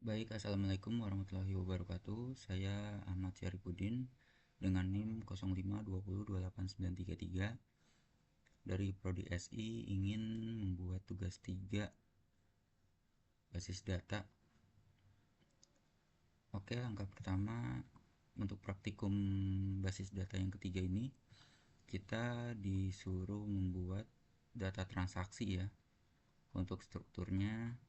Baik, Assalamualaikum warahmatullahi wabarakatuh. Saya Ahmad Syarifudin dengan NIM 05202893 dari Prodi SI ingin membuat tugas 3 basis data. Oke, langkah pertama untuk praktikum basis data yang ketiga ini kita disuruh membuat data transaksi ya. Untuk strukturnya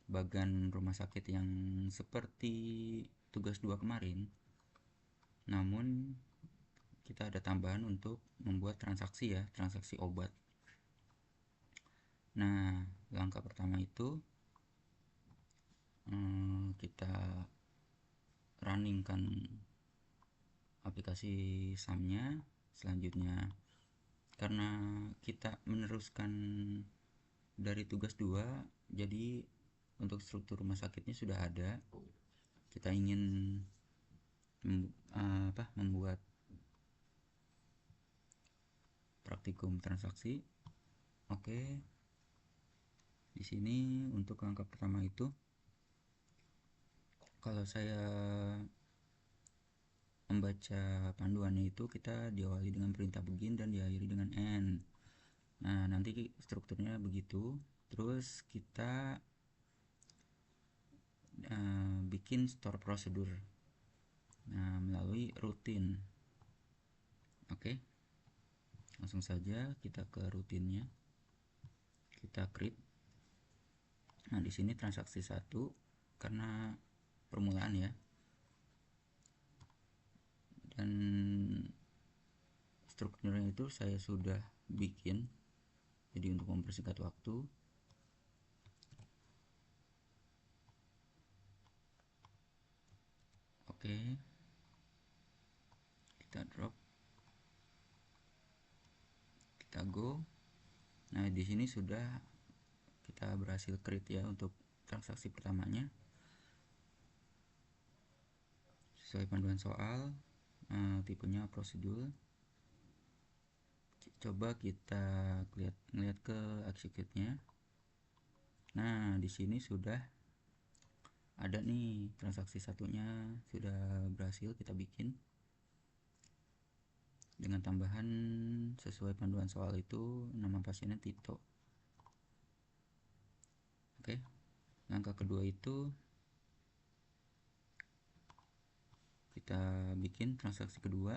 bagan rumah sakit yang seperti tugas 2 kemarin, namun kita ada tambahan untuk membuat transaksi ya, transaksi obat. Nah, langkah pertama itu kita runningkan aplikasi SAM-nya. Selanjutnya, karena kita meneruskan dari tugas 2, jadi untuk struktur rumah sakitnya sudah ada. Kita ingin membuat praktikum transaksi. Oke. Di sini untuk langkah pertama itu, kalau saya membaca panduannya itu kita diawali dengan perintah begin dan diakhiri dengan end. Nah, nanti strukturnya begitu. Terus kita bikin store prosedur melalui rutin. Oke. Langsung saja kita ke rutinnya. Kita create. Nah, di sini transaksi 1 karena permulaan ya. Dan strukturnya itu saya sudah bikin, jadi untuk mempersingkat waktu oke, kita drop, kita go. Nah, di sini sudah kita berhasil create ya untuk transaksi pertamanya sesuai panduan soal. Tipenya prosedur. Coba kita lihat ke execute-nya. Nah, di sini sudah ada nih transaksi satunya sudah berhasil kita bikin dengan tambahan sesuai panduan soal itu nama pasiennya Tito. Oke. Langkah kedua itu kita bikin transaksi kedua.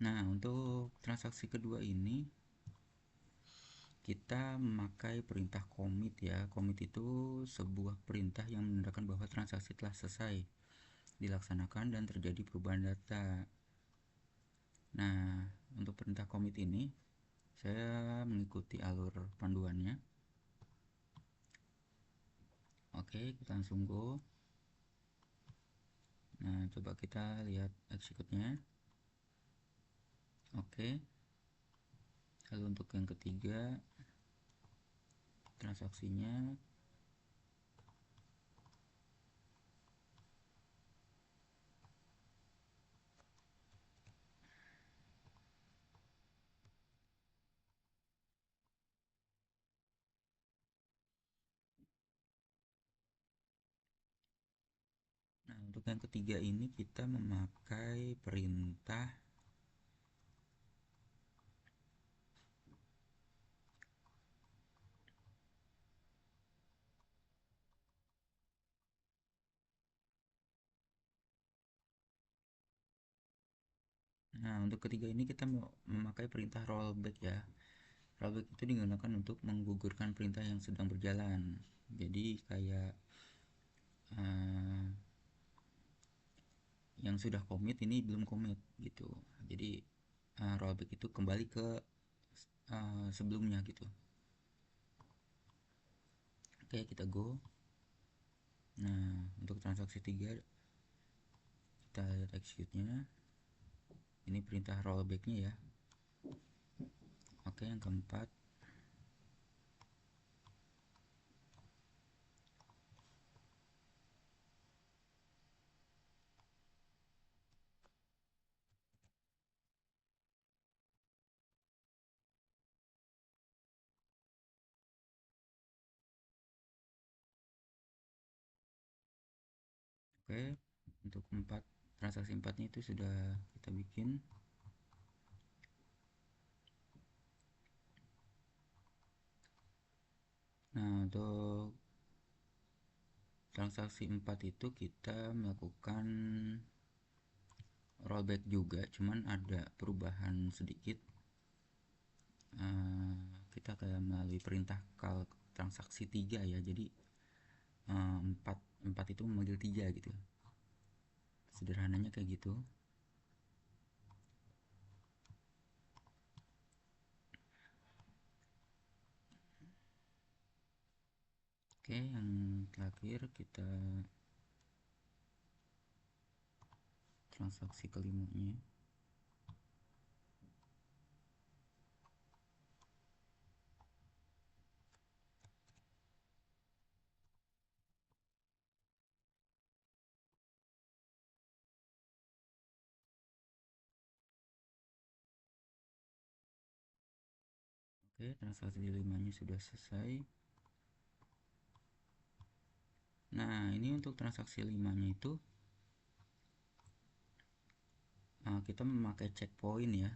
Nah, untuk transaksi kedua ini kita memakai perintah commit ya. Commit itu sebuah perintah yang menandakan bahwa transaksi telah selesai dilaksanakan dan terjadi perubahan data. Nah, untuk perintah commit ini saya mengikuti alur panduannya. Oke, kita langsung go. Nah, coba kita lihat execute-nya. Oke. Lalu untuk yang ketiga, transaksinya Nah, untuk yang ketiga ini kita memakai perintah Nah, untuk ketiga ini kita memakai perintah rollback ya. Rollback itu digunakan untuk menggugurkan perintah yang sedang berjalan. Jadi kayak uh, yang sudah commit ini belum commit gitu. Jadi rollback itu kembali ke sebelumnya gitu. Oke, kita go. Nah, untuk transaksi 3 kita lihat execute-nya. Ini perintah rollback-nya ya. Oke, yang keempat Oke, untuk transaksi 4-nya itu sudah kita bikin. Nah, untuk transaksi 4 itu kita melakukan rollback juga, cuman ada perubahan sedikit. Eh, kita kayak melalui perintah call transaksi 3 ya, jadi 4 4 itu memanggil 3 gitu, sederhananya kayak gitu. Oke, yang terakhir kita transaksi kelimanya. Oke, transaksi 5-nya sudah selesai. Nah, ini untuk transaksi 5-nya itu kita memakai checkpoint ya.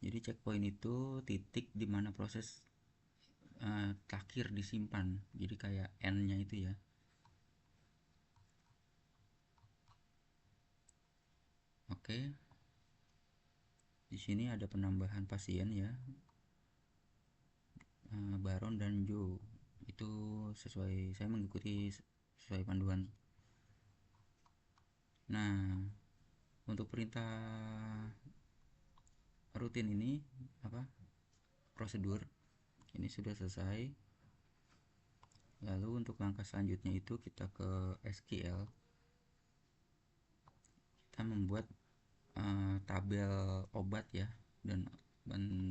Jadi checkpoint itu titik di mana proses terakhir disimpan. Jadi kayak N-nya itu ya. Oke. Di sini ada penambahan pasien ya. Baron dan Joe. Itu sesuai, saya mengikuti sesuai panduan. Nah, untuk perintah rutin ini apa? Prosedur ini sudah selesai. Lalu untuk langkah selanjutnya itu kita ke SQL. Kita membuat tabel obat ya, dan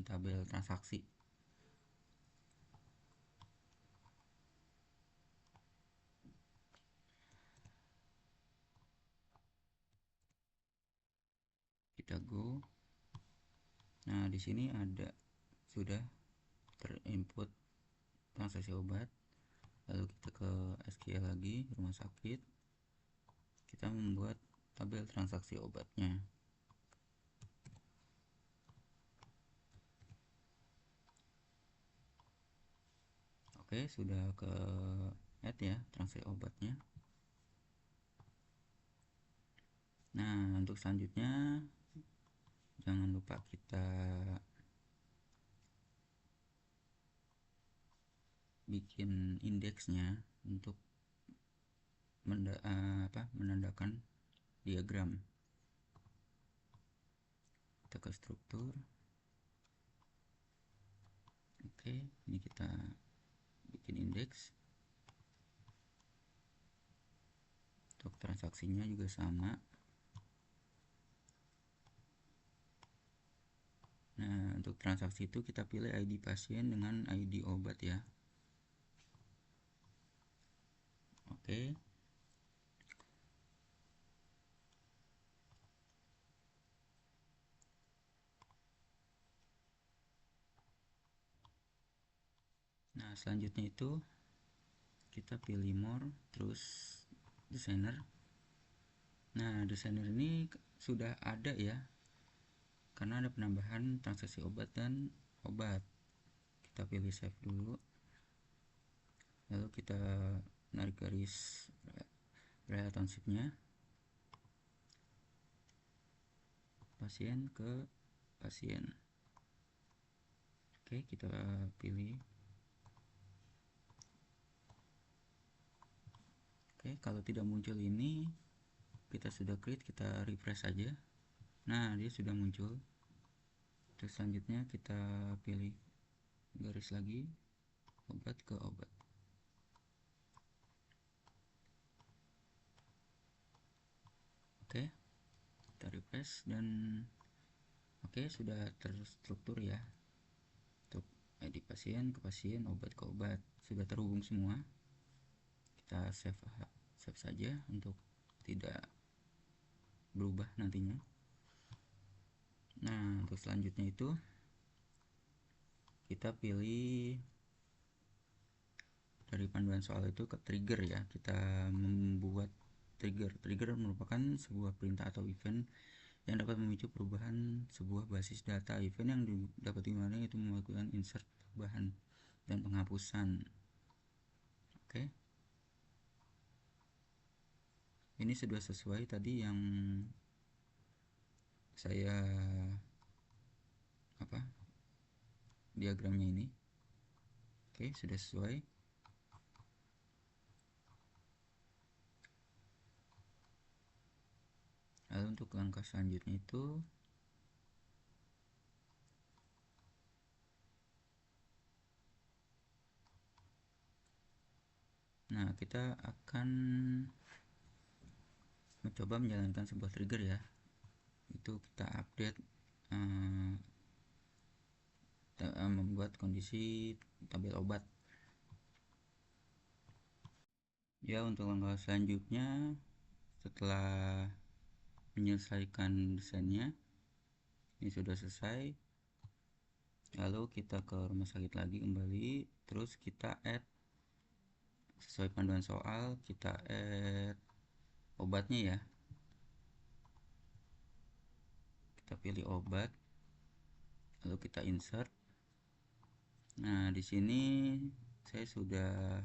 tabel transaksi. Kita go. Nah, di sini ada sudah terinput transaksi obat. Lalu kita ke SQL lagi, rumah sakit. Kita membuat tabel transaksi obatnya. Oke, sudah ke add ya transaksi obatnya. Nah, untuk selanjutnya jangan lupa kita bikin indeksnya untuk menandakan diagram. Kita ke struktur. Oke, ini kita bikin indeks. Untuk transaksinya juga sama. Nah, untuk transaksi itu kita pilih ID pasien dengan ID obat ya. Oke. Nah, selanjutnya itu kita pilih more, terus designer. Nah, designer ini sudah ada ya, karena ada penambahan transaksi obat dan obat. Kita pilih save dulu. Lalu kita narik garis relationship-nya pasien ke pasien. Oke, kita pilih. Oke, kalau tidak muncul ini kita sudah create, kita refresh saja. Nah, dia sudah muncul. Terus selanjutnya kita pilih garis lagi, obat ke obat. Oke, kita refresh dan oke, sudah terstruktur ya. Untuk ID pasien ke pasien, obat ke obat sudah terhubung semua. Kita save saja untuk tidak berubah nantinya. Nah, untuk selanjutnya itu kita pilih dari panduan soal itu ke trigger ya. Kita membuat trigger merupakan sebuah perintah atau event yang dapat memicu perubahan sebuah basis data. Event yang dapat dimana itu melakukan insert, perubahan, dan penghapusan. Oke, ini sudah sesuai tadi yang saya diagramnya ini. Oke, sudah sesuai. Lalu untuk langkah selanjutnya itu kita akan mencoba menjalankan sebuah trigger ya. Itu kita update membuat kondisi tabel obat. Ya, untuk langkah selanjutnya setelah menyelesaikan desainnya, ini sudah selesai. Lalu kita ke rumah sakit lagi kembali, terus kita add sesuai panduan soal, kita add obatnya ya. Kita pilih obat, lalu kita insert. Nah, di sini saya sudah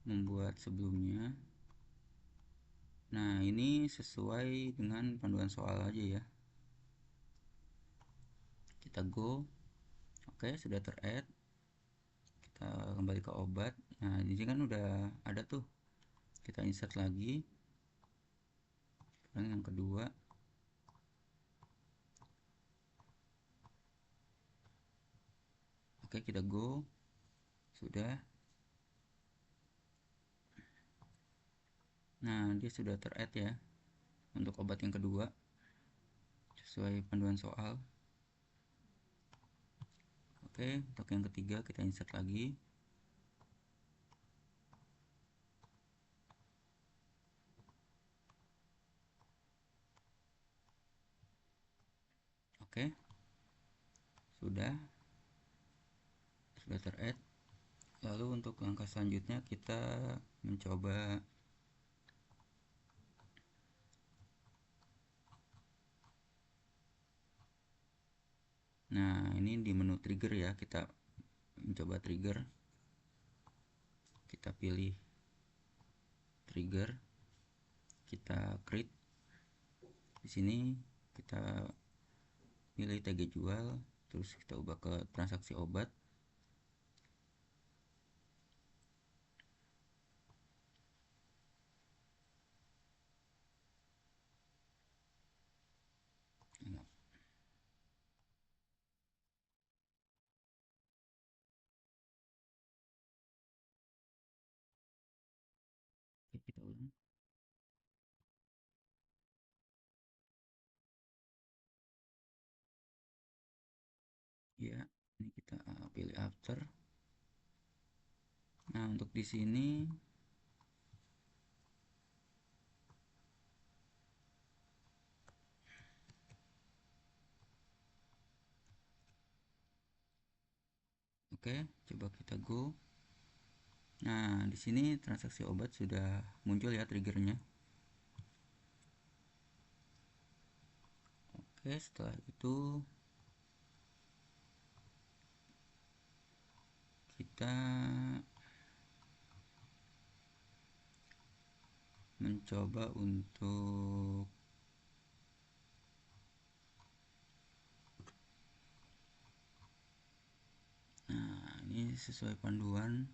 membuat sebelumnya. Nah, ini sesuai dengan panduan soal aja ya. Kita go. Oke, sudah ter-add. Kita kembali ke obat. Nah, ini kan udah ada tuh. Kita insert lagi. Sekarang yang kedua. Oke, kita go. Sudah. Nah, dia sudah ter-add ya untuk obat yang kedua sesuai panduan soal. Oke, untuk yang ketiga kita insert lagi. Oke, sudah ter-add. Lalu untuk langkah selanjutnya kita mencoba ini di menu trigger ya, kita mencoba trigger. Kita pilih trigger, kita create. Di sini kita pilih tag jual, terus kita ubah ke transaksi obat. Oke, kita ulang. Ya, ini kita pilih after. Nah, untuk di sini oke, coba kita go. Nah, di sini transaksi obat sudah muncul ya triggernya. Oke, setelah itu kita mencoba untuk ini sesuai panduan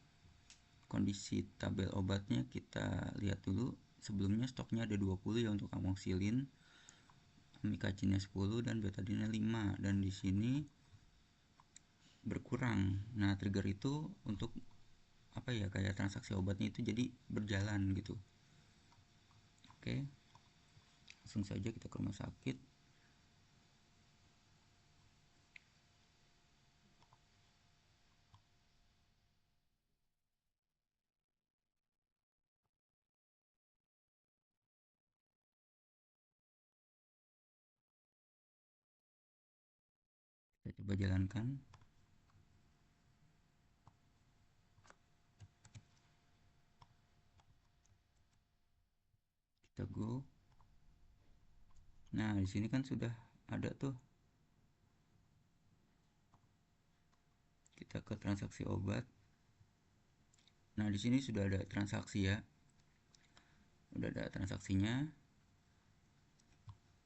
kondisi tabel obatnya. Kita lihat dulu, sebelumnya stoknya ada 20 ya untuk amoxicillin, amikacin 10 dan betadine 5, dan di sini berkurang. Nah, trigger itu untuk kayak transaksi obatnya itu jadi berjalan gitu. Oke, langsung saja kita ke rumah sakit. Kita coba jalankan. Kita go. Nah, di sini kan sudah ada tuh. Kita ke transaksi obat. Nah, di sini sudah ada transaksi ya. Udah ada transaksinya.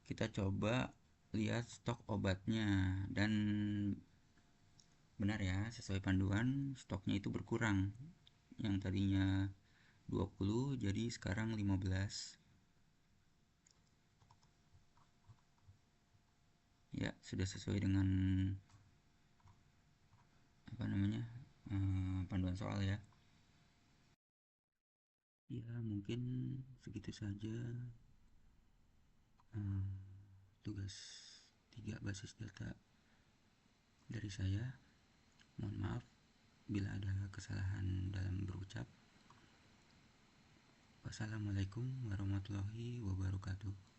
Kita coba lihat stok obatnya, dan benar ya, sesuai panduan stoknya itu berkurang. Yang tadinya 20 jadi sekarang 15. Ya, sudah sesuai dengan apa namanya? Panduan soal ya. Ya, mungkin segitu saja tugas 3 basis data dari saya. Mohon maaf bila ada kesalahan dalam berucap. Wassalamualaikum warahmatullahi wabarakatuh.